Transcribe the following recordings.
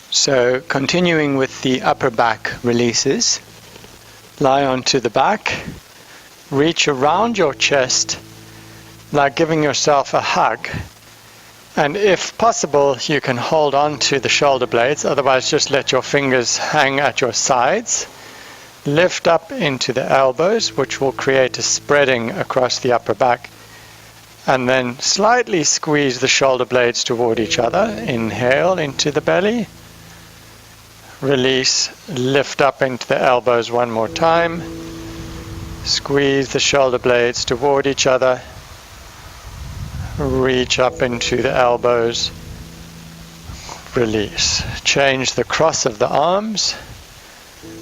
So continuing with the upper back releases, lie onto the back, reach around your chest like giving yourself a hug, and if possible you can hold on to the shoulder blades, otherwise just let your fingers hang at your sides. Lift up into the elbows, which will create a spreading across the upper back, and then slightly squeeze the shoulder blades toward each other. Inhale into the belly. Release, lift up into the elbows one more time. Squeeze the shoulder blades toward each other. Reach up into the elbows. Release. Change the cross of the arms.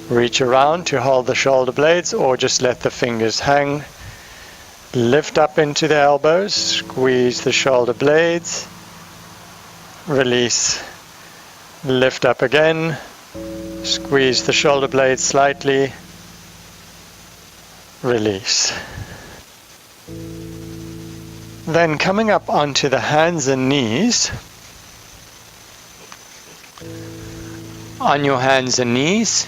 Reach around to hold the shoulder blades or just let the fingers hang. Lift up into the elbows. Squeeze the shoulder blades. Release. Lift up again. Squeeze the shoulder blades slightly. Release. Then coming up onto the hands and knees. On your hands and knees,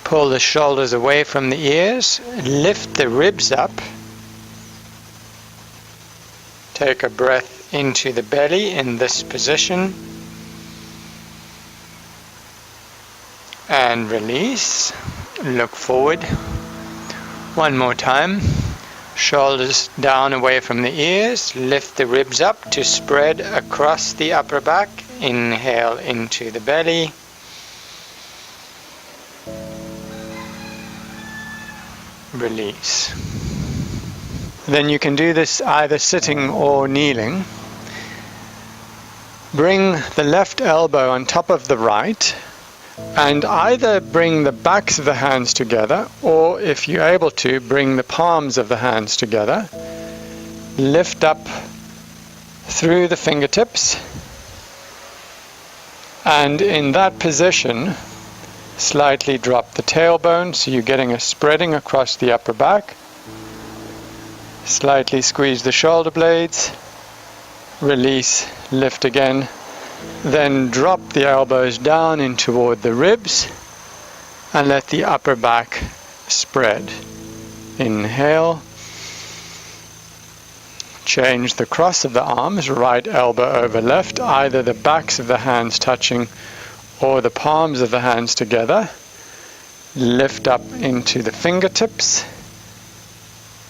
pull the shoulders away from the ears, lift the ribs up. Take a breath into the belly in this position. And release. Look forward. One more time. Shoulders down away from the ears. Lift the ribs up to spread across the upper back. Inhale into the belly. Release. Then you can do this either sitting or kneeling. Bring the left elbow on top of the right, and either bring the backs of the hands together, or if you're able to, bring the palms of the hands together. Lift up through the fingertips, and in that position slightly drop the tailbone so you're getting a spreading across the upper back. Slightly squeeze the shoulder blades. Release, lift again. Then drop the elbows down in toward the ribs and let the upper back spread. Inhale. Change the cross of the arms, right elbow over left, either the backs of the hands touching or the palms of the hands together. Lift up into the fingertips.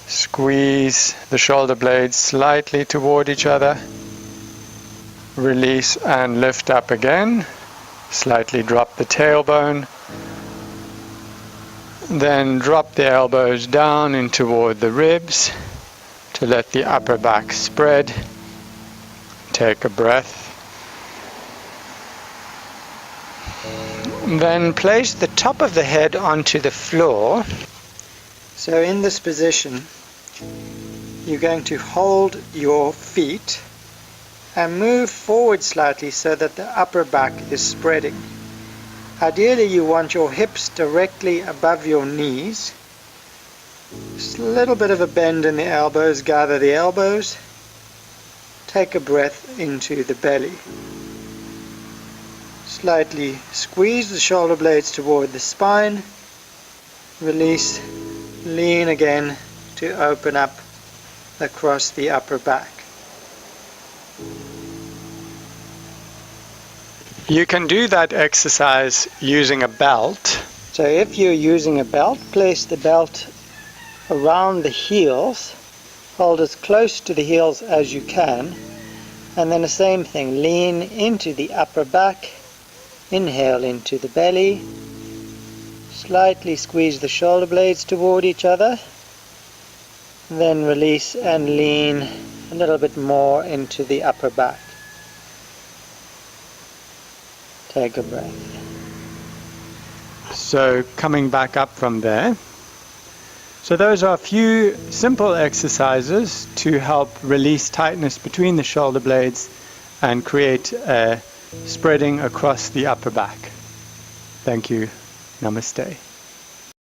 Squeeze the shoulder blades slightly toward each other. Release and lift up again. Slightly drop the tailbone. Then drop the elbows down in toward the ribs to let the upper back spread. Take a breath. Then place the top of the head onto the floor. So in this position, you're going to hold your feet and move forward slightly so that the upper back is spreading. Ideally you want your hips directly above your knees. Just a little bit of a bend in the elbows, gather the elbows. Take a breath into the belly. Slightly squeeze the shoulder blades toward the spine. Release, lean again to open up across the upper back. You can do that exercise using a belt. So if you're using a belt, place the belt around the heels, hold as close to the heels as you can, and then the same thing, lean into the upper back, inhale into the belly, slightly squeeze the shoulder blades toward each other, then release and lean a little bit more into the upper back. Take a breath. So coming back up from there. So those are a few simple exercises to help release tightness between the shoulder blades and create a spreading across the upper back. Thank you. Namaste.